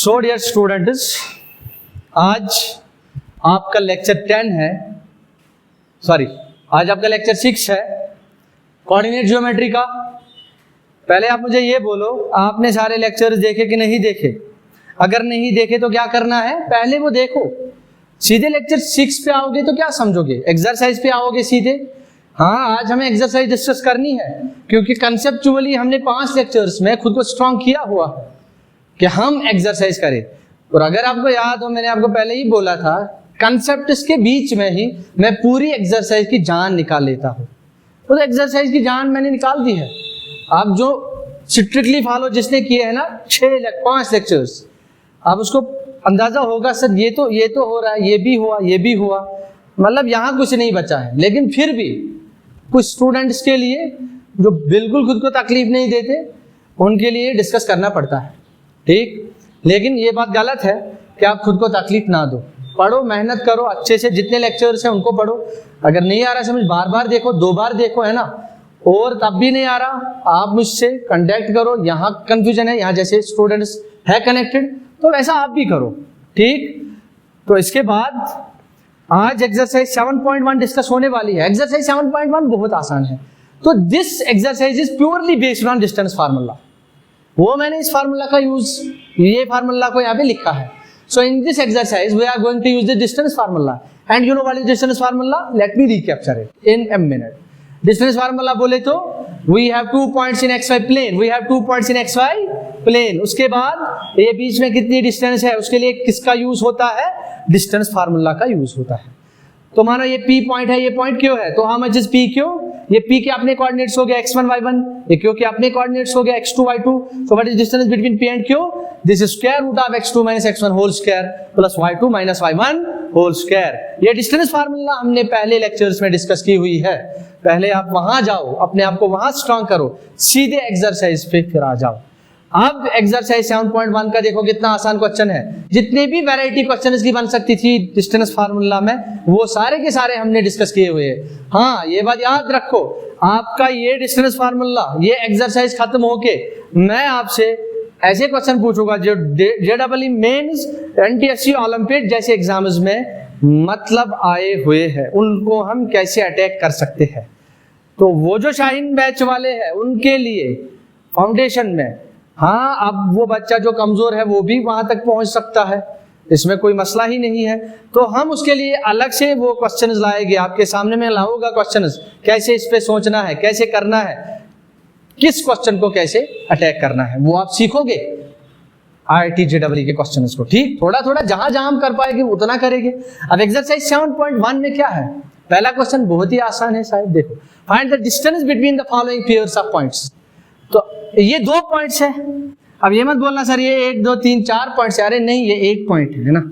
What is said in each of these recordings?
So dear students, आज आपका lecture 10 है, आज आपका लेक्चर 6 है कोऑर्डिनेट ज्योमेट्री का। पहले आप मुझे ये बोलो, आपने सारे लेक्चर्स देखे कि नहीं देखे? अगर नहीं देखे तो क्या करना है, पहले वो देखो। सीधे लेक्चर 6 पे आओगे तो क्या समझोगे, एक्सरसाइज पे आओगे सीधे। हाँ, आज हमें एक्सरसाइज डिस्कस करनी है क्योंकि कंसेप्चुअली हमने 5 लेक्चर्स में खुद को स्ट्रॉन्ग किया हुआ है कि हम एक्सरसाइज करें। और अगर आपको याद हो, मैंने आपको पहले ही बोला था, कंसेप्ट्स के बीच में ही मैं पूरी एक्सरसाइज की जान निकाल लेता हूँ। तो एक्सरसाइज की जान मैंने निकाल दी है। आप जो स्ट्रिक्टली फॉलो जिसने किए हैं ना 5 लेक्चर्स, आप उसको अंदाजा होगा सर ये तो हो रहा है, ये भी हुआ, मतलब यहाँ कुछ नहीं बचा है। लेकिन फिर भी कुछ स्टूडेंट्स के लिए जो बिल्कुल खुद को तकलीफ नहीं देते, उनके लिए डिस्कस करना पड़ता है, ठीक। लेकिन ये बात गलत है कि आप खुद को तकलीफ ना दो। पढ़ो, मेहनत करो अच्छे से, जितने लेक्चर्स हैं उनको पढ़ो। अगर नहीं आ रहा समझ, बार बार देखो, 2 बार देखो, है ना। और तब भी नहीं आ रहा, आप मुझसे कांटेक्ट करो। यहाँ कंफ्यूजन है, यहाँ जैसे स्टूडेंट्स है कनेक्टेड तो वैसा आप भी करो, ठीक। तो इसके बाद आज एक्सरसाइज 7.1 डिस्कस होने वाली है। एक्सरसाइज 7.1 बहुत आसान है। तो this exercise is purely based on distance formula. वो मैंने इस फार्मूला का ये फार्मूला को यहाँ पे लिखा है। So in this exercise we are going to use the distance formula and you know what is distance formula. Let me recapture it in a minute. Distance formula बोले तो we have 2 points in xy plane, we have 2 points in xy plane. उसके बाद ये बीच में कितनी distance है, उसके लिए किसका यूज होता है, डिस्टेंस फार्मूला का यूज होता है। तो मानो ये P पॉइंट है, ये पॉइंट क्यों है, तो हाउ मच इज P क्यों, ये P के अपने कोऑर्डिनेट्स हो गए x1 y1, ये क्यों के अपने कोऑर्डिनेट्स हो गए x2 y2। So what is distance between P and Q, this is square root of x2 - x1 whole square plus y2 - y1 whole square. ये डिस्टेंस फार्मूला हमने पहले लेक्चर्स में डिस्कस की हुई है। पहले आप वहां जाओ, अपने आप को वहां स्ट्रांग करो, सीधे एक्सरसाइज पे फिर आ जाओ। अब एक्सरसाइज 7.1 का देखो कितना आसान क्वेश्चन है। जितने भी वैरायटी क्वेश्चन की बन सकती थी डिस्टेंस फार्मूला में, वो सारे के सारे हमने डिस्कस किए हुए हैं। हाँ, ये बात याद रखो, आपका ये डिस्टेंस फार्मूला, ये एक्सरसाइज खत्म होके मैं आपसे ऐसे क्वेश्चन पूछूंगा जो JEE मेंस, NTSC ओलंपियाड जैसे एग्जाम्स में मतलब आए हुए हैं, उनको हम कैसे अटैक कर सकते हैं। तो वो जो शाहीन बैच वाले हैं उनके लिए फाउंडेशन में, हाँ, अब वो बच्चा जो कमजोर है वो भी वहां तक पहुंच सकता है, इसमें कोई मसला ही नहीं है। तो हम उसके लिए अलग से वो क्वेश्चंस लाएंगे, आपके सामने में लाऊंगा क्वेश्चंस, कैसे इस पे सोचना है, कैसे करना है, किस क्वेश्चन को कैसे अटैक करना है, वो आप सीखोगे IIT JEE के क्वेश्चंस को, ठीक। थोड़ा थोड़ा जहां जहां हम कर पाएंगे उतना करेंगे। अब एक्सरसाइज 7.1 में क्या है, पहला क्वेश्चन बहुत ही आसान है शायद। देखो, find the distance between the following pairs of points. तो ये 2 पॉइंट्स है। अब ये मत बोलना सर ये 1 2 3 4 पॉइंट्स, अरे नहीं, ये 1 पॉइंट है ना,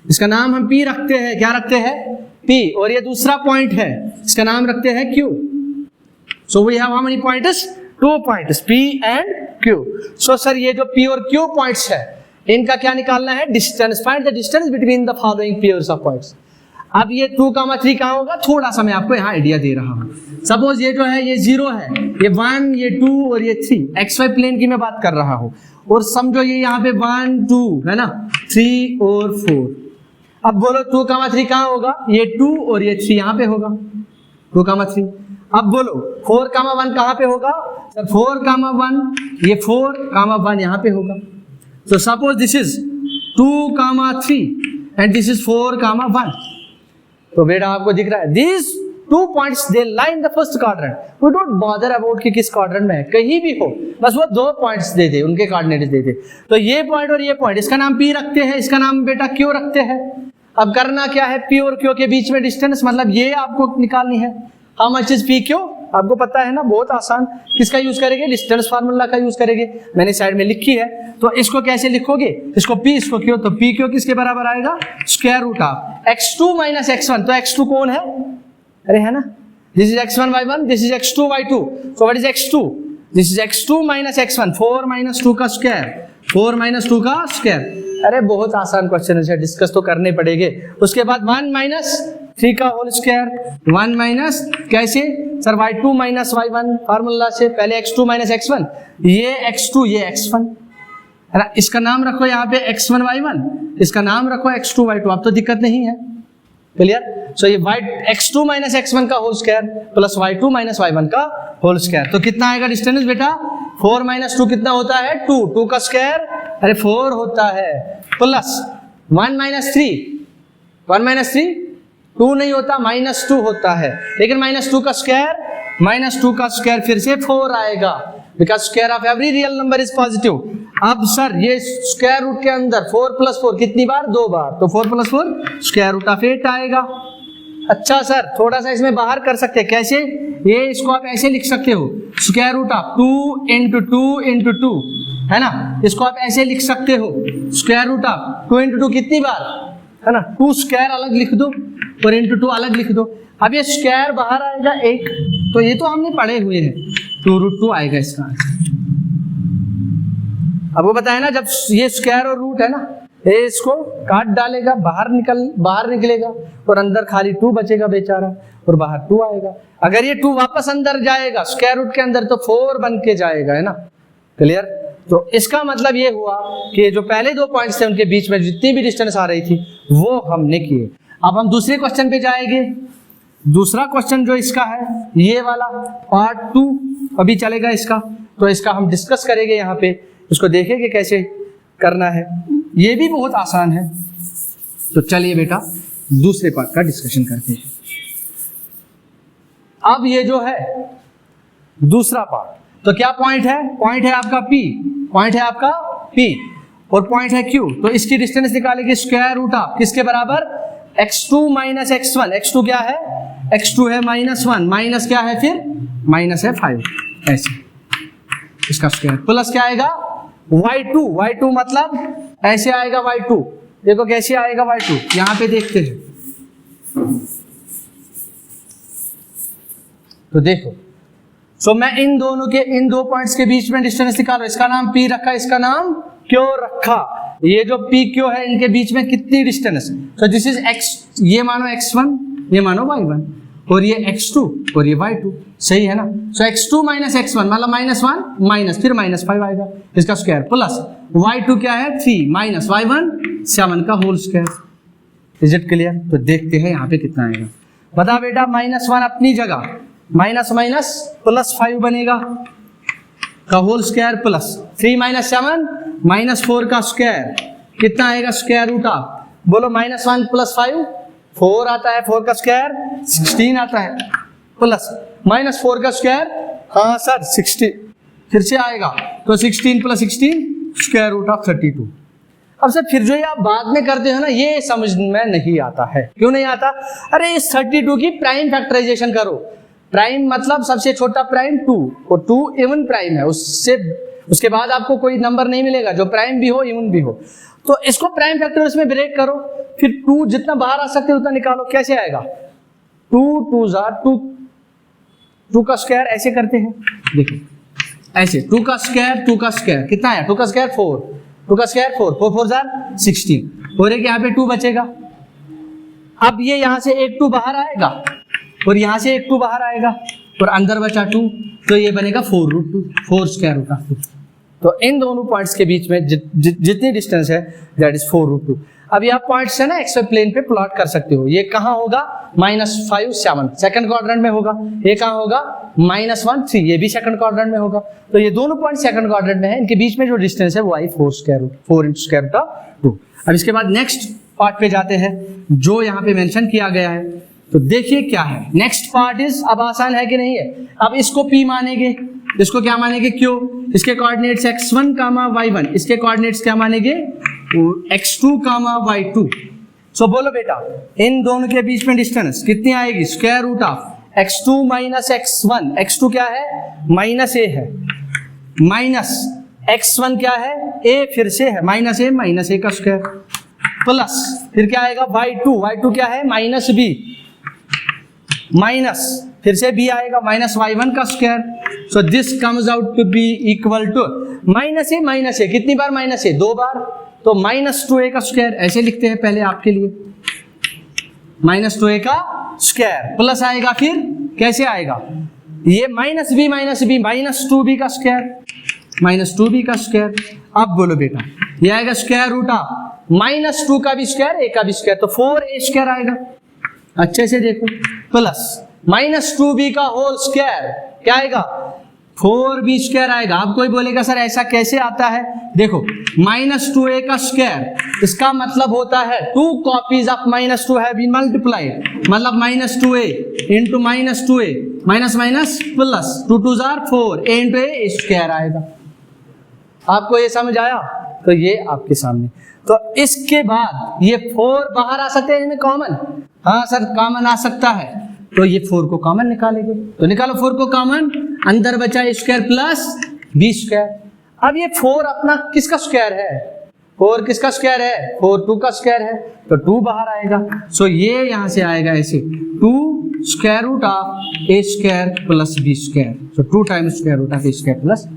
इसका नाम हम P रखते हैं। क्या रखते हैं, P। और ये दूसरा पॉइंट है, इसका नाम रखते हैं Q। So we have how many points, 2 points P and Q। So sir ये जो P और Q पॉइंट्स है, इनका क्या निकालना है, distance. Find the distance between the following pairs of points. अब ये 2, 3 कहाँ होगा, थोड़ा सा मैं आपको यहाँ आइडिया दे रहा हूँ। सपोज ये जो है ये 0 है, ये 1, ये 2 और ये 3, XY प्लेन की मैं बात कर रहा हूँ। और समझो ये यहाँ पे 1 2 है ना, 3 और 4। अब बोलो 2, 3 कहाँ होगा, ये 2 और ये 3 यहाँ पे होगा, 2, 3। अब बोलो 4, 1 कहाँ पे होगा, सर 4, 1, ये 4, 1 यहाँ पे होगा। So suppose this is 2, 3 and this is 4, 1. तो बेटा आपको दिख रहा है, these 2 points they lie in the first quadrant. We don't bother about कि किस quadrant में है, कहीं भी हो, बस वो 2 points दे दे, उनके coordinates दे दे। तो ये point और ये point, इसका नाम P रखते हैं, इसका नाम बेटा Q रखते हैं। अब करना क्या है, P और Q के बीच में डिस्टेंस, मतलब ये आपको निकालनी है। How much is P Q, आपको पता है ना, बहुत आसान। किसका यूज करेंगे, डिस्टेंस फार्मूला का यूज करेंगे। मैंने साइड में लिखी है, तो इसको कैसे लिखोगे, इसको P, इसको Q। तो P Q किसके बराबर आएगा, square root of x2 - x1। तो x2 कौन है, अरे है ना, this is x1 y1, this is x2 y2। So what is x2, this is x2 - x1, 4 - 2 का स्क्वायर, 4 - 2 का स्क्वायर। अरे बहुत आसान क्वेश्चन है, डिस्कस तो करने पड़ेंगे। उसके बाद 1 - 3 का होल स्क्वायर, 1 कैसे सर, y2 - y1 फार्मूला से, पहले x2 - x1, ये x2 ये x1, है ना। इसका नाम रखो यहाँ पे x1 y1, इसका नाम रखो x2 y2, अब तो दिक्कत नहीं है। क्लियर। सो ये x2 माइनस x1 का whole square plus y2 minus y1 का होल स्क्वायर, तो कितना आएगा डिस्टेंस बेटा? 4 माइनस 2 कितना होता है? 2, 2 का स्क्वायर अरे 4 होता है, प्लस 1 माइनस 3, 1 माइनस 3 2 नहीं होता, -2 होता है, लेकिन -2 का स्क्वायर, -2 का स्क्वायर फिर से 4 आएगा, because square of every real number is positive. अब सर ये स्क्वायर रूट के अंदर 4 प्लस 4 कितनी बार? 2 बार, तो 4 प्लस 4 स्क्वायर रूट ऑफ 8 आएगा। अच्छा सर थोड़ा सा इसमें बाहर कर सकते हैं, कैसे? ये इसको आप ऐसे लिख सकते हो, square root of 2 into 2 into 2, है ना। इसको आप ऐसे लिख सकते हो, स्क्वायर रूट ऑफ 2 इंटू 2 कितनी बार, है ना। 2 स्क्वायर अलग लिख दो और इंटू 2 अलग लिख दो। अब ये स्क्वायर बाहर आएगा 1, तो ये तो हमने पढ़े हुए हैं, 2√2 आएगा इसका आंसर। अब वो बताया ना, जब ये स्क्वायर और रूट है ना, ये इसको काट डालेगा, बाहर निकलेगा और अंदर खाली 2 बचेगा बेचारा, और बाहर 2 आएगा। अगर ये 2 वापस अंदर जाएगा स्क्वायर रूट के अंदर तो 4 बन के जाएगा, है ना। क्लियर। तो इसका मतलब ये हुआ कि जो पहले 2 पॉइंट्स थे उनके बीच में जितनी भी डिस्टेंस आ रही थी वो हमने किए। अब हम दूसरे क्वेश्चन पे जाएंगे। दूसरा क्वेश्चन जो इसका है, ये वाला पार्ट 2 अभी चलेगा इसका, तो इसका हम डिस्कस करेंगे यहाँ पे, इसको देखेंगे कैसे करना है। ये भी बहुत आसान है, तो चलिए बेटा दूसरे पार्ट का डिस्कशन करते हैं। अब ये जो है दूसरा पार्ट, तो क्या पॉइंट है? पॉइंट है आपका P, पॉइंट है आपका P और पॉइंट है Q। तो इसकी डिस्टेंस निकालेंगे स्क्वायर रूट ऑफ किसके बराबर? x2 minus x1। x2 क्या है? x2 है -1, माइनस क्या है फिर? माइनस है 5, ऐसे इसका स्क्वायर, प्लस क्या आएगा? y2, y2 मतलब ऐसे आएगा y2। देखो कैसे आएगा y2, यहां पे देखते हैं। तो देखो, सो मैं इन दो पॉइंट्स के बीच में डिस्टेंस निकाल रहा हूं। इसका नाम P रखा, इसका नाम Q रखा। ये जो P Q है इनके बीच में कितनी डिस्टेंस? तो दिस इज x, ये मानो x1, ये मानो y1, और ये x2 और ये y2, सही है ना। सो x2 माइनस x1 मतलब -1 माइनस फिर -5 आएगा इसका स्क्वायर, प्लस y2 क्या है? 3 माइनस y1 7 का whole square. Is it clear? तो देखते हैं यहाँ पे कितना आएगा। बता बेटा, -1 अपनी जगह, माइनस माइनस +5 बनेगा का होल स्क्वायर, प्लस 3 माइनस 7 -4 का स्क्वायर कितना आएगा? स्क्वायर रूट ऑफ, बोलो -1 + 5 4 आता है, 4 का स्क्वायर 16 आता है, प्लस -4 का स्क्वायर, हाँ सर 60 फिर से आएगा, तो 16 + 16 स्क्वायर रूट ऑफ 32। अब सर फिर जो ये आप बाद में करते हो ना, ये समझ में नहीं आता है। क्यों नहीं आता? अरे इस 32 की प्राइम फैक्टराइजेशन करो। प्राइम मतलब सबसे छोटा प्राइम 2, और 2 इवन प्राइम है, उसके बाद आपको कोई नंबर नहीं मिलेगा जो प्राइम भी हो इवन भी हो। तो इसको प्राइम फैक्टर में ब्रेक करो, फिर 2 जितना बाहर आ सकते उतना निकालो। कैसे आएगा? 2 2 2 का स्क्वायर ऐसे करते हैं, देखो ऐसे 2 का स्क्वायर कितना है? 2 का स्क्वायर 4, 2 का स्क्वायर 4 4 16, और एक यहाँ पे 2 बचेगा। अब ये यहाँ से एक 2 बाहर आएगा और यहाँ से एक 2 बाहर आएगा और अंदर बचा 2, तो ये बनेगा 4√2, 4 स्क्वायर रूट ऑफ 2। तो इन दोनों पॉइंट्स के बीच में जितनी डिस्टेंस है दैट इज 4√2। अब ये आप पॉइंट्स है ना एक्सवाई प्लेन पे प्लॉट कर सकते हो। ये कहाँ होगा? -5 7 सेकंड क्वाड्रेंट में होगा। ये कहाँ होगा? -1 3, ये भी सेकंड क्वाड्रेंट में होगा। तो ये दोनों पॉइंट सेकंड क्वाड्रेंट में है, इनके बीच में जो डिस्टेंस है वो आई 4 × स्क्वायर रूट ऑफ 2। अब इसके बाद नेक्स्ट पार्ट पे जाते हैं जो यहाँ पे मेंशन किया गया है। तो देखिए क्या है नेक्स्ट पार्ट इज, अब आसान है कि नहीं है? अब इसको P मानेंगे, इसको क्या मानेंगे? Q, इसके कोऑर्डिनेट्स x1, y1, इसके कोऑर्डिनेट्स क्या मानेंगे? x2, y2। सो बोलो बेटा, इन दोनों के बीच में डिस्टेंस कितनी आएगी? Square root of x2 minus x1। x2 क्या है? -a है, माइनस x1 क्या है? a फिर से है, -a का स्क्वायर, प्लस फिर क्या आएगा? y2 क्या है? -b, माइनस फिर से b आएगा, -y1 का square. So this comes out to be equal to -a कितनी बार? -a 2 बार, तो -2a का स्क्वायर ऐसे लिखते हैं पहले आपके लिए, -2a का स्क्वायर, प्लस आएगा फिर कैसे आएगा? ये -b -2b का स्क्वायर, -2b का स्क्वायर। अब बोलो बेटा, ये आएगा स्क्वायर रूट ऑफ -2 का भी स्क्वायर, a का भी स्क्वायर, तो 4a स्क्वायर आएगा। अच्छे से देखो, प्लस -2b का होल स्क्वायर क्या आएगा, 4b स्क्वायर आएगा। अब कोई बोलेगा सर ऐसा कैसे आता है, देखो -2a का स्क्वायर, इसका मतलब होता है 2 copies of -2 have been multiplied, मतलब -2a into -2a minus minus plus 2 2 जार 4 a इंटू a स्क्वायर आएगा। आपको ये समझ आया? तो ये आपके सामने। तो इसके बाद ये 4 बाहर आ सकते हैं इनमें कॉमन, हाँ सर कॉमन आ सकता है, तो ये 4 को कॉमन निकालेंगे, तो निकालो 4 को कॉमन, अंदर बचा स्क्वायर प्लस b स्क्वायर। अब ये 4 अपना किसका स्क्वायर है, 4 किसका स्क्वायर है, 4 2 का स्क्वायर है, तो 2 बाहर आएगा। सो ये यहां से आएगा ऐसे 2 square root of a square plus b square, so 2 times square root of a square plus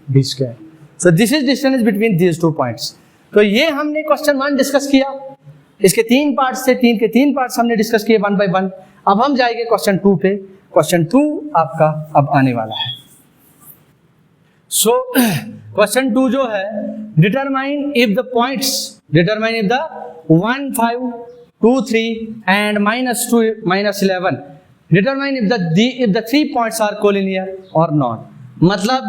b square. So this is distance between these 2 points. तो ये हमने क्वेश्चन 1 डिस्कस किया, इसके 3 पार्ट्स थे, 3 के 3 पार्ट्स हमने डिस्कस किए 1 बाय 1। अब हम जाएंगे क्वेश्चन 2 पे। क्वेश्चन 2 आपका अब आने वाला है। सो क्वेश्चन 2 जो है, determine if the points, determine if the 1 5 2 3 and -2 -11, determine if the 3 points are collinear or not. मतलब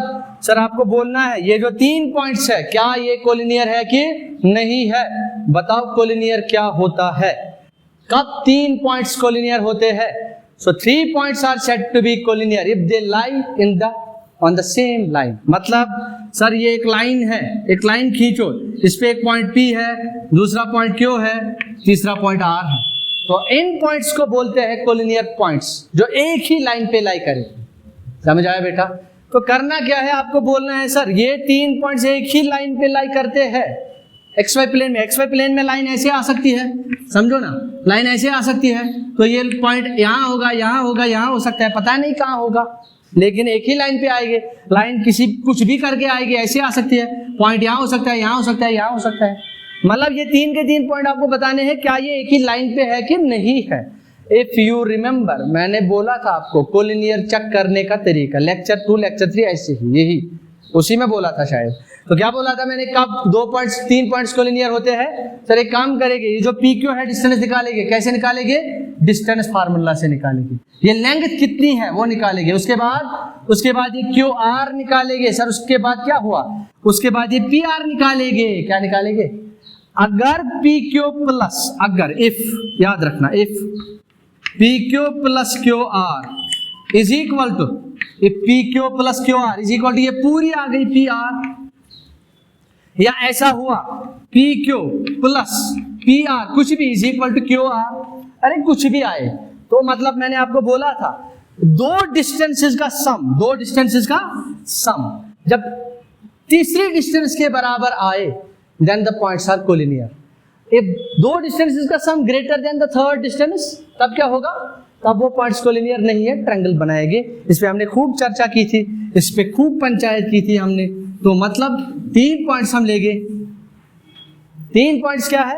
सर आपको बोलना है ये जो 3 पॉइंट्स है क्या ये कोलिनियर है कि नहीं है, बताओ कोलिनियर क्या होता है, कब 3 पॉइंट्स कोलिनियर होते हैं। So 3 points are said to be collinear if they lie in the on the same line. मतलब सर ये एक लाइन है, एक लाइन खींचो, इस पे एक पॉइंट P है, दूसरा पॉइंट Q है, तीसरा पॉइंट R है, तो इन पॉइंट्स को बोलते हैं कोलिनियर पॉइंट्स जो एक ही लाइन पे लाई करे। समझ आया बेटा? तो करना क्या है, आपको बोलना है सर ये 3 पॉइंट्स एक ही लाइन पे लाई करते हैं XY प्लेन में। XY प्लेन में लाइन ऐसे आ सकती है, समझो ना, लाइन ऐसे आ सकती है, तो ये पॉइंट यहाँ होगा, यहाँ होगा, यहाँ हो सकता है, पता नहीं कहाँ होगा, लेकिन एक ही लाइन पे आएगी। लाइन किसी कुछ भी करके आएगी, ऐसे आ सकती है, पॉइंट यहाँ हो सकता है, यहाँ हो सकता है, यहाँ हो सकता है। मतलब ये 3 के 3 पॉइंट आपको बताने हैं क्या ये एक ही लाइन पे है कि नहीं है। इफ यू रिमेंबर, मैंने बोला था आपको कोलिनियर चेक करने का तरीका, लेक्चर 2 लेक्चर 3 ऐसे ही, यही उसी में बोला था शायद। तो क्या बोला था मैंने, कब 2 पॉइंट्स 3 पॉइंट्स कोलिनियर होते हैं। सर एक काम करेंगे, ये जो PQ है डिस्टेंस निकालेंगे, कैसे निकालेंगे, डिस्टेंस फार्मूला से निकालेंगे, ये लेंथ कितनी है वो निकालेंगे, उसके बाद ये QR निकालेंगे। सर उसके बाद क्या हुआ, उसके बाद ये PR निकालेंगे। क्या निकालेंगे, अगर PQ प्लस, अगर इफ, याद रखना, if PQ plus QR is equal to, if PQ plus QR is equal to, ये पूरी आ गई PR, या ऐसा हुआ PQ प्लस PR कुछ भी इज इक्वल टू QR, अरे कुछ भी आए तो मतलब मैंने आपको बोला था 2 डिस्टेंसेस का सम, 2 डिस्टेंसेस का सम जब तीसरी डिस्टेंस के बराबर आए then the points are collinear. If 2 distances का sum greater than the third distance, तब क्या होगा, तब वो पॉइंट्स कोलिनियर नहीं है, ट्रायंगल बनाएंगे। इस पे हमने खूब चर्चा की थी, इस पे खूब पंचायत की थी हमने। तो मतलब 3 पॉइंट्स हम लेंगे, 3 पॉइंट्स क्या है,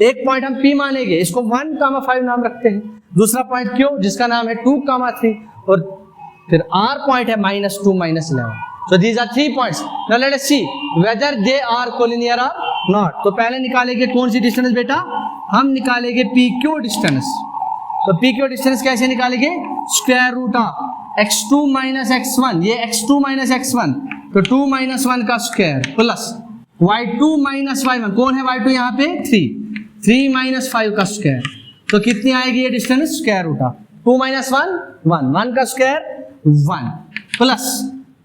एक पॉइंट हम P मानेंगे, इसको 1,5 नाम रखते हैं, दूसरा पॉइंट Q जिसका नाम है 2,3, और फिर R पॉइंट है -2 -11। So these are 3 points. Now let us see whether they are collinear or not. तो पहले निकालेंगे कौन सी डिस्टेंस बेटा, हम निकालेंगे PQ डिस्टेंस। तो PQ डिस्टेंस कैसे निकालेंगे, square root of x2 minus x1, ये x2 माइनस x1, तो 2 माइनस 1 का square plus y2 minus y1, कौन है y2 यहाँ पे 3 माइनस 5 का स्क्वायर, तो कितनी आएगी ये distance, square root of 2 minus 1 का स्क्वायर 1 प्लस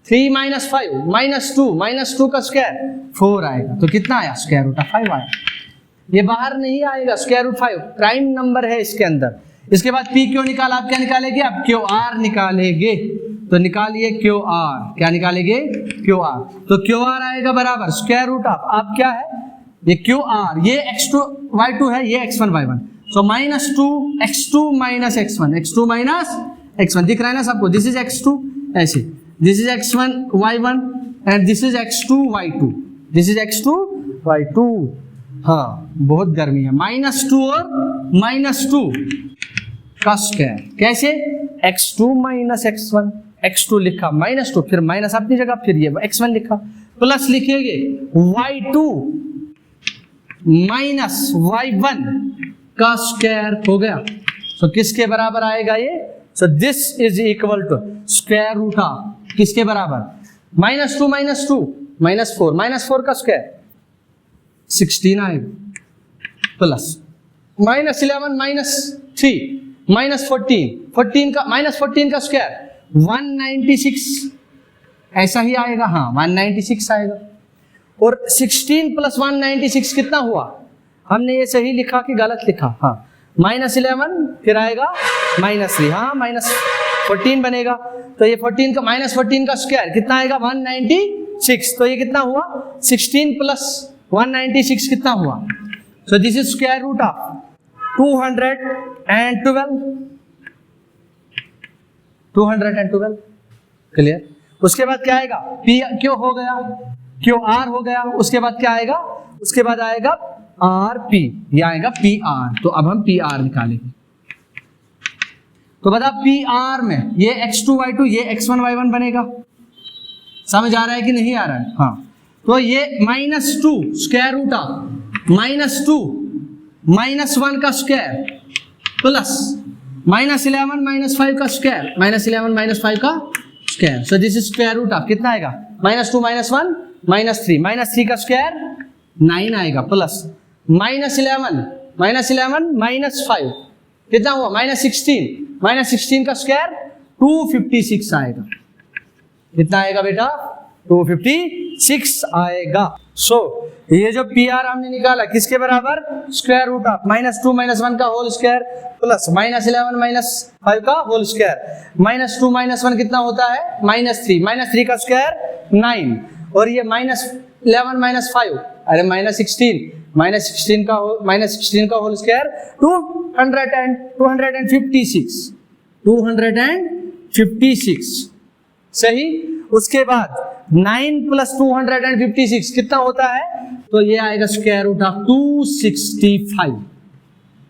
3 माइनस 5 माइनस 2 का स्क्वायर 4 आएगा, तो कितना आया, स्क्वायर रूट ऑफ 5 आया। ये बाहर नहीं आएगा, स्क्वायर रूट 5 प्राइम नंबर है इसके अंदर। इसके बाद PQ निकाला, आप क्या निकालेंगे, अब QR निकालेंगे, तो निकालिए QR, क्या निकालेंगे, QR, तो QR आएगा बराबर स्क्वायर रूट ऑफ, अब क्या है ये QR, ये x2 y2 है, ये x1 y1, सो -2 x2 माइनस x1 दिख रहा है ना सबको, दिस इज x2 ऐसे, this is x1 y1 and this is x2 y2, this is x2 y2। हाँ बहुत गर्मी है, -2 और -2 का स्क्वायर, कैसे, x2 माइनस x1, x2 लिखा -2, फिर माइनस अपनी जगह, फिर ये x1 लिखा, प्लस लिखेंगे y2 माइनस y1 का स्क्वायर हो गया। सो किसके बराबर आएगा ये? So this is equal to square root of किसके बराबर? -2 -4 का स्क्वायर 16 आएगा, प्लस -11 -3 -14 का स्क्वायर 196 ऐसा ही आएगा। हाँ 196 आएगा। और 16 प्लस 196 कितना हुआ? हमने ये सही लिखा कि गलत लिखा? हाँ -11 फिर आएगा -3, हाँ -14 बनेगा। तो ये 14 का -14 का स्क्वायर कितना आएगा? 196। तो ये कितना हुआ? 16 प्लस 196 कितना हुआ? So this is square root of 212 clear. उसके बाद क्या आएगा? पी क्यू हो गया, क्यू आर हो गया। उसके बाद क्या आएगा? उसके बाद आएगा आर पी, यह आएगा पी आर। तो अब हम पी आर निकालेंगे। तो बता पी आर में ये x2 y2 ये x1 y1 बनेगा। समझ आ रहा है कि नहीं आ रहा है? हाँ। तो ये -2 स्क्वायर रूट ऑफ -2 -1 का स्क्वायर प्लस -11 -5 का स्क्वायर -11 -5 का square. So this is square root of कितना आएगा? -2 -1 -3 का स्क्वायर 9 आएगा, प्लस -11 -5 कितना हुआ? -16 का स्क्वायर 256 आएगा। कितना आएगा बेटा? 256 आएगा। सो ये जो पी आर हमने निकाला किसके बराबर? स्क्वायर रूट ऑफ -2 -1 का होल स्क्वायर प्लस -11 -5 का होल स्क्वायर। -2 -1 कितना होता है? -3 का स्क्वायर 9 और ये -11 -5 अरे -16 का होल स्क्वायर 256 सही। उसके बाद 9 प्लस 256 कितना होता है? तो ये आएगा square root of 265।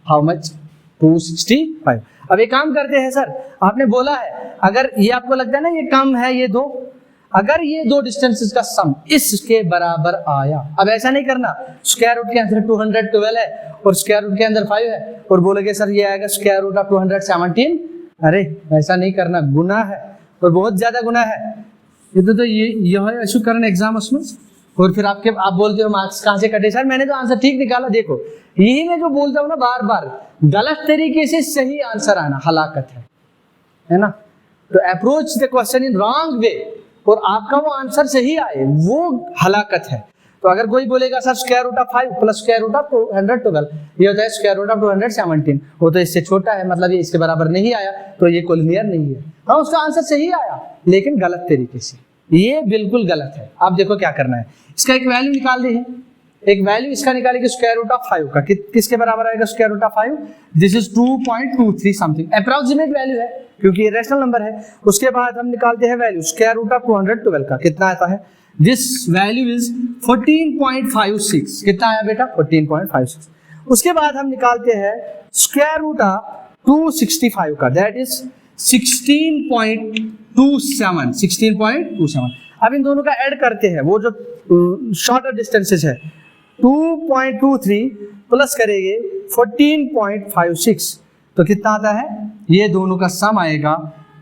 How much? 265। अब एक काम करते हैं सर, आपने बोला है अगर ये आपको लगता है ना ये कम है ये दो, अगर ये दो डिस्टेंसेस का सम इसके बराबर आया, अब ऐसा नहीं करना स्क्वायर रूट के अंदर 212 है और स्क्वायर रूट के अंदर 5 है और बोलोगे सर ये आएगा स्क्वायर रूट ऑफ 217। अरे ऐसा नहीं करना, गुना है और बहुत ज्यादा गुना है। ये तो यह इशू करना एग्जाम उसमें और फिर आप बोलते हो मार्क्स कहाँ से कटे? सर मैंने तो आंसर ठीक निकाला। देखो यही मैं जो बोलता हूँ ना बार बार, गलत तरीके से सही आंसर आना हलाकत है ना। तो approach the question in wrong way और आपका वो आंसर सही आए वो हलाकत है। तो अगर कोई बोलेगा sir square root of 5 plus square root of 212 ये होता है स्क्वायर रूट ऑफ 217, वो तो इससे छोटा है, मतलब ये इसके बराबर नहीं आया तो ये कोलिनियर नहीं है। हाँ उसका आंसर सही आया लेकिन गलत तरीके से, ये बिल्कुल गलत है। आप देखो क्या करना है, इसका एक वैल्यू निकाल दे हैं, एक वैल्यू इसका निकालेंगे स्क्वायर रूट ऑफ 5 का किसके बराबर आएगा? Square root of 5 this is 2.23 something, approximate value है क्योंकि ये रैशनल नंबर है। उसके बाद हम निकालते हैं वैल्यू स्क्वायर रूट ऑफ 212 का कितना आता है? This value is 14.56। कितना आया बेटा? 14.56। उसके बाद हम निकालते हैं स्क्वायर रूट ऑफ 265 का, दैट इज 16.27। अब इन दोनों का ऐड करते हैं, वो जो शॉर्टर डिस्टेंसेस है 2.23 प्लस करेंगे 14.56 तो कितना आता है? ये दोनों का सम आएगा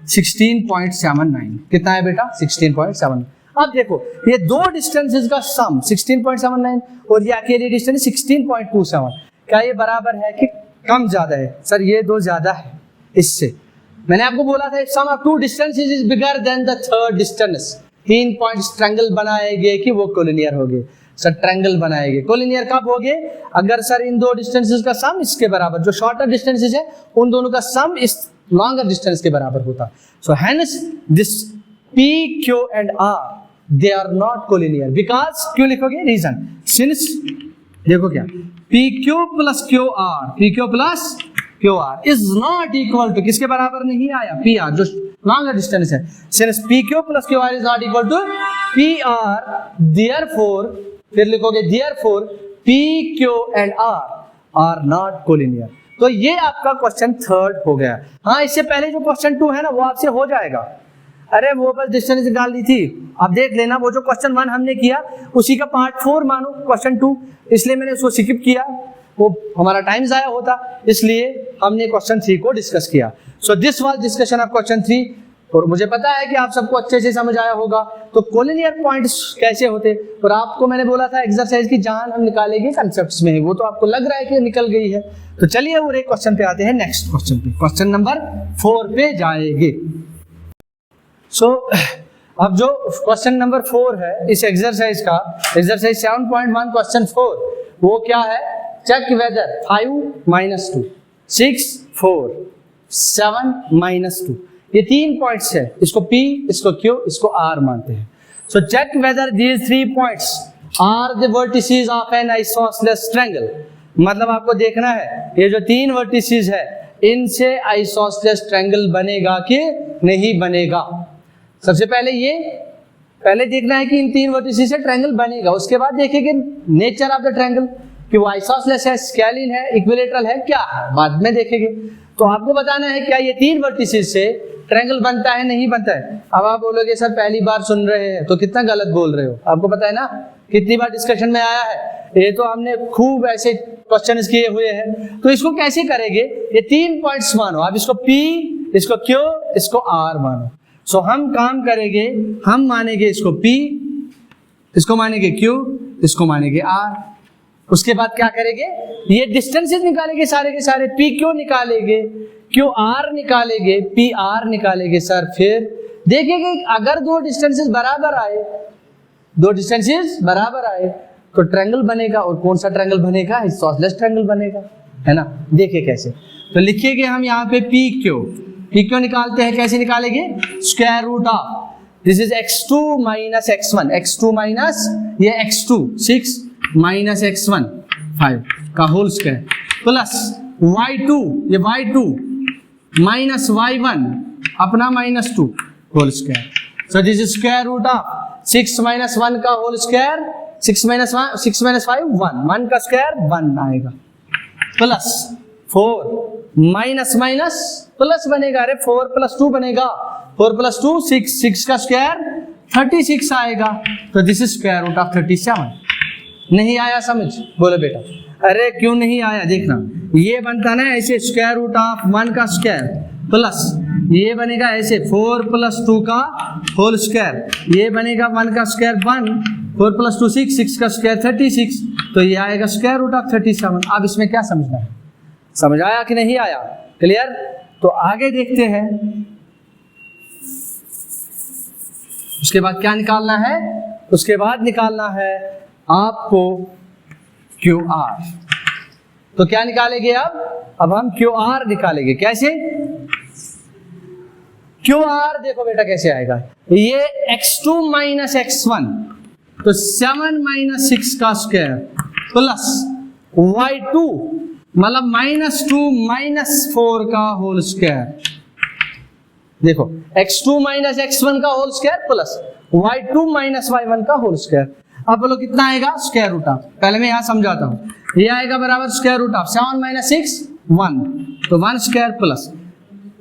16.79। कितना है बेटा? 16.7। अब देखो ये दो डिस्टेंसेस का सम 16.79 और ये अकेले डिस्टेंस 16.27, क्या ये बराबर है कि कम ज्यादा है? सर ये दो ज्यादा है इससे। मैंने आपको बोला था sum of two distances is bigger than the third distance. 3 points triangle बनाएंगे कि वो कोलिनियर होंगे? सर ट्रायंगल बनाएंगे। कोलिनियर कब होंगे? अगर सर इन दो डिस्टेंसेस का सम इसके बराबर, जो शॉर्टर डिस्टेंसेस है उन दोनों का सम इस लॉन्गर डिस्टेंस के बराबर होता। So hence this P, Q and R they are not collinear because क्यों लिखोगे? रीजन सिंस देखो क्या PQ plus QR is not equal to किसके बराबर नहीं आया? PR जो लॉन्गर डिस्टेंस है। Since PQ plus QR is not equal to PR, therefore फिर लिखोगे therefore PQ and R are not collinear। तो ये आपका क्वेश्चन 3 हो गया। हाँ इससे पहले जो क्वेश्चन 2 है ना वो आपसे हो जाएगा। अरे वो बस डिस्टेंस निकाल दी थी। अब देख लेना वो जो क्वेश्चन 1 हमने किया उसी का पार्ट 4 मानो क्वेश्चन 2, इसलिए मैंने उसको स्किप किया, वो हमारा टाइम जाया होता, इसलिए हमने क्वेश्चन 3 को डिस्कस किया। So this was discussion of question 3। और मुझे पता है कि आप सबको अच्छे से समझ आया होगा। तो कोलिनियर पॉइंट्स कैसे होते, और आपको मैंने बोला था एक्सरसाइज की जान हम निकालेंगे कंसेप्ट्स में, वो तो आपको लग रहा है कि निकल गई है। तो चलिए और एक क्वेश्चन पे आते हैं, नेक्स्ट क्वेश्चन पे, क्वेश्चन नंबर 4 पे जाएंगे। सो अब जो क्वेश्चन नंबर 4 है इस एक्सरसाइज का, एक्सरसाइज 7.1 क्वेश्चन 4, वो क्या है, चेक वेदर 5 - 2 6 4 7 - 2, ये 3 पॉइंट्स है, इसको P, इसको Q, इसको R मानते हैं। So check whether these 3 points are the vertices of an isosceles triangle. मतलब आपको देखना है ये जो 3 वर्टिसेस है इनसे आइसोसेलेस ट्रायंगल बनेगा कि नहीं बनेगा। सबसे पहले देखना है कि इन 3 वर्टिसेस से ट्रायंगल बनेगा, उसके बाद देखेंगे नेचर ऑफ द ट्रायंगल कि वो आइसोसेलेस है, स्केलिन है, इक्विलेटरल है, क्या है, बाद में देखेंगे। तो आपको बताना है क्या ये 3 वर्टिसेस से ट्रायंगल बनता है नहीं बनता है। अब आप बोलोगे सर पहली बार सुन रहे हैं तो कितना गलत बोल रहे हो, आपको पता है ना कितनी बार डिस्कशन में आया है, ये तो हमने खूब ऐसे क्वेश्चंस किए हुए हैं। तो इसको कैसे करेंगे, ये 3 पॉइंट्स मानो, आप इसको P, इसको Q, इसको R मानो। सो हम काम करेंगे, हम मानेंगे इसको P, इसको मानेंगे Q, इसको मानेंगे R। उसके बाद क्या करेंगे, ये डिस्टेंसेस निकालेंगे सारे के सारे, P Q निकालेंगे, Q R निकालेंगे, P R निकालेंगे सर। फिर देखेंगे अगर 2 डिस्टेंसेस बराबर आए, 2 डिस्टेंसेस बराबर आए तो ट्रायंगल बनेगा, और कौन सा ट्रायंगल बनेगा, आइसोसेलेस ट्रायंगल बनेगा, है ना। देखिए कैसे, तो लिखिएगा हम यहाँ पे P Q निकालते हैं, कैसे निकालेंगे, square root of this is x2 - x1, x2 minus ये x2 6 - x1 5 का होल स्क्वायर प्लस y2 ये y2 माइनस y1 अपना -2 whole square. So this is square root of 6 - 1 का होल स्क्वायर, 6 - 5 1 का स्क्वायर 1 आएगा, प्लस 4 माइनस प्लस बनेगा, अरे 4 + 2 बनेगा, 4 + 2 6 का स्क्वायर 36 आएगा। तो this is square root of 37। नहीं आया समझ, बोलो बेटा, अरे क्यों नहीं आया, देखना ये बनता ना ऐसे, स्क्वायर रूट ऑफ 1 का स्क्वायर प्लस ये बनेगा ऐसे 4 + 2 का होल स्क्वायर, ये बनेगा 1 का स्क्वायर 1, 4 + 2 6 का स्क्वायर 36, तो ये आएगा स्क्वायर रूट ऑफ 37। अब इसमें क्या समझना है, समझ आया कि नहीं आया, क्लियर। तो आगे देखते हैं, उसके बाद क्या निकालना है, उसके बाद निकालना है आपको QR। तो क्या निकालेंगे अब हम QR निकालेंगे, कैसे, QR देखो बेटा कैसे आएगा, ये x2 - x1 तो 7 - 6 का स्क्वायर प्लस y2 मतलब -2 - 4 का होल स्क्वायर। देखो x2 - x1 का whole square plus y2 - y1 का होल स्क्वायर। अब बोलो कितना आएगा, स्क्वायर रूट ऑफ, पहले मैं यहां समझाता हूं, ये आएगा बराबर स्क्वायर रूट ऑफ 7 - 6 1, तो 1 स्क्वायर प्लस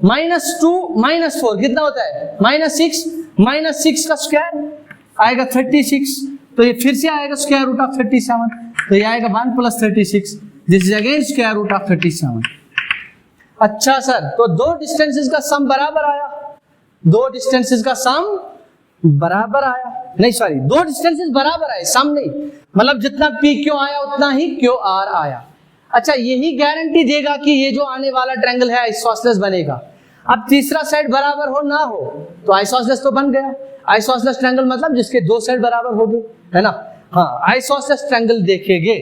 -2 - 4 कितना होता है, -6 का स्क्वायर आएगा 36, तो ये फिर से आएगा स्क्वायर रूट ऑफ 37, तो ये आएगा 1 + 36, this is again square root of 37। अच्छा सर, तो 2 डिस्टेंसेस का सम बराबर आया, 2 डिस्टेंसेस का सम बराबर आया, नहीं सॉरी 2 डिस्टेंसेस बराबर आए, सम नहीं, मतलब जितना P Q आया उतना ही QR आया। अच्छा, यही गारंटी देगा कि ये जो आने वाला ट्रायंगल है आइसोसेलेस बनेगा। अब तीसरा साइड बराबर हो ना हो तो आइसोसेलेस तो बन गया, आइसोसेलेस ट्रायंगल मतलब जिसके 2 साइड बराबर हो गए, है ना। हाँ, आइसोसेलेस ट्रायंगल देखेंगे।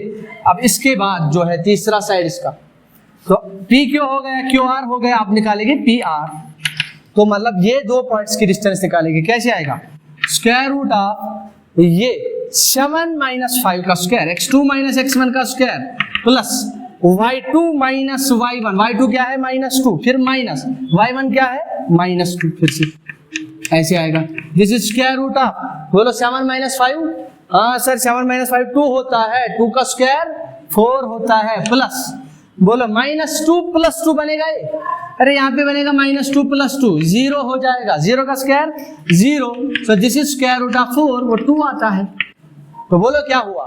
अब इसके बाद जो है तीसरा साइड इसका, तो P Q हो गया, QR हो गया, आप निकालेंगे PR, तो मतलब ये 2 पॉइंट्स की डिस्टेंस निकालेंगे, कैसे आएगा, स्क्वायर रूट ऑफ ये 7 - 5 का स्क्वायर, x2 - x1 का square plus y2 - y1, y2 क्या है -2, फिर माइनस y1 क्या है -2, फिर से ऐसे आएगा, this is square root of, बोलो 7 - 5, हाँ सर 7 - 5 2 होता है, 2 का स्क्वायर 4 होता है, प्लस बोलो -2 + 2 बनेगा ये, अरे यहाँ पे बनेगा -2 + 2 0 हो जाएगा, 0 का square 0, so this is square root of 4, वो 2 आता है। तो बोलो क्या हुआ?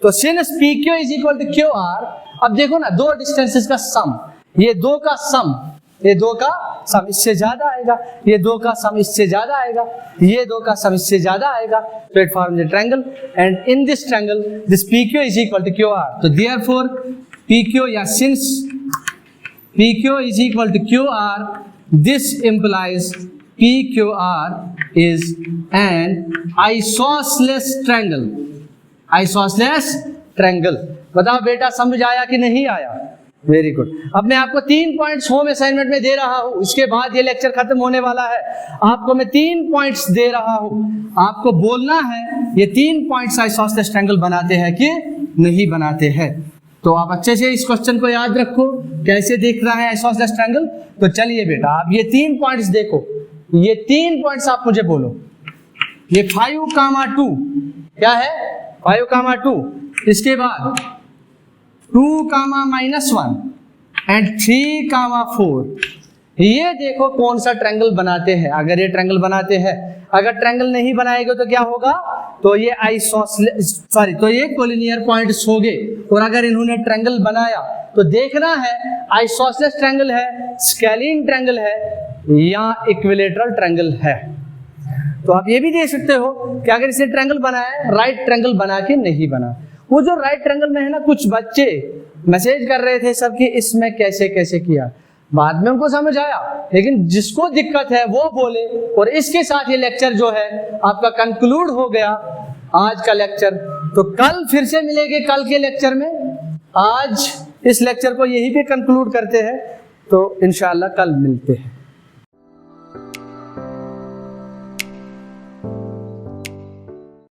तो since PQ is equal to QR, अब देखो ना दो डिस्टेंसेस का सम, ये दो का सम, ये दो का सम इससे ज्यादा आएगा, ये दो का सम इससे ज्यादा आएगा, ये दो का सम इससे ज्यादा आएगा, तो it forms the triangle and in this triangle this PQ is equal to QR। तो देयरफॉर PQ या since PQ is equal to QR, this implies PQR is an isosceles triangle। isosceles triangle, बताओ बेटा समझ आया कि नहीं आया? Very good. अब मैं आपको 3 पॉइंट्स होम असाइनमेंट में दे रहा हूं, इसके बाद ये लेक्चर खत्म होने वाला है। आपको मैं 3 पॉइंट्स दे रहा हूं, आपको बोलना है ये 3 पॉइंट्स आइसोसेलेस ट्रायंगल बनाते हैं कि नहीं बनाते हैं। तो आप अच्छे से इस क्वेश्चन को याद रखो, कैसे दिख रहा है आइसोसेलेस ट्रायंगल। तो चलिए बेटा आप ये 3 पॉइंट्स देखो, ये 3 पॉइंट्स आप मुझे बोलो। ये 5, 2 क्या है? 5, 2, इसके बाद 2, -1 एंड 3, 4। ये देखो कौन सा ट्रायंगल बनाते हैं। अगर ये ट्रायंगल बनाते हैं, अगर ट्रायंगल नहीं बनाएंगे तो क्या होगा? तो ये तो ये कोलिनियर पॉइंट्स हो गए। और अगर इन्होंने ट्रायंगल बनाया तो देखना है आइसोसेलेस ट्रायंगल है, स्केलीन ट्रायंगल है या इक्विलैटरल ट्रायंगल है। तो आप ये भी देख सकते हो कि अगर इसे ट्रायंगल बनाया, राइट ट्रायंगल बना के नहीं बना। वो जो राइट ट्रायंगल में है ना, कुछ बच्चे मैसेज कर रहे थे सबकी इसमें कैसे कैसे किया, बाद में उनको समझ आया, लेकिन जिसको दिक्कत है वो बोले। और इसके साथ ये लेक्चर जो है आपका कंक्लूड हो गया, आज का लेक्चर। तो कल फिर से मिलेंगे कल के लेक्चर में। आज इस लेक्चर को यहीं पे कंक्लूड करते हैं, तो इंशाल्लाह कल मिलते हैं।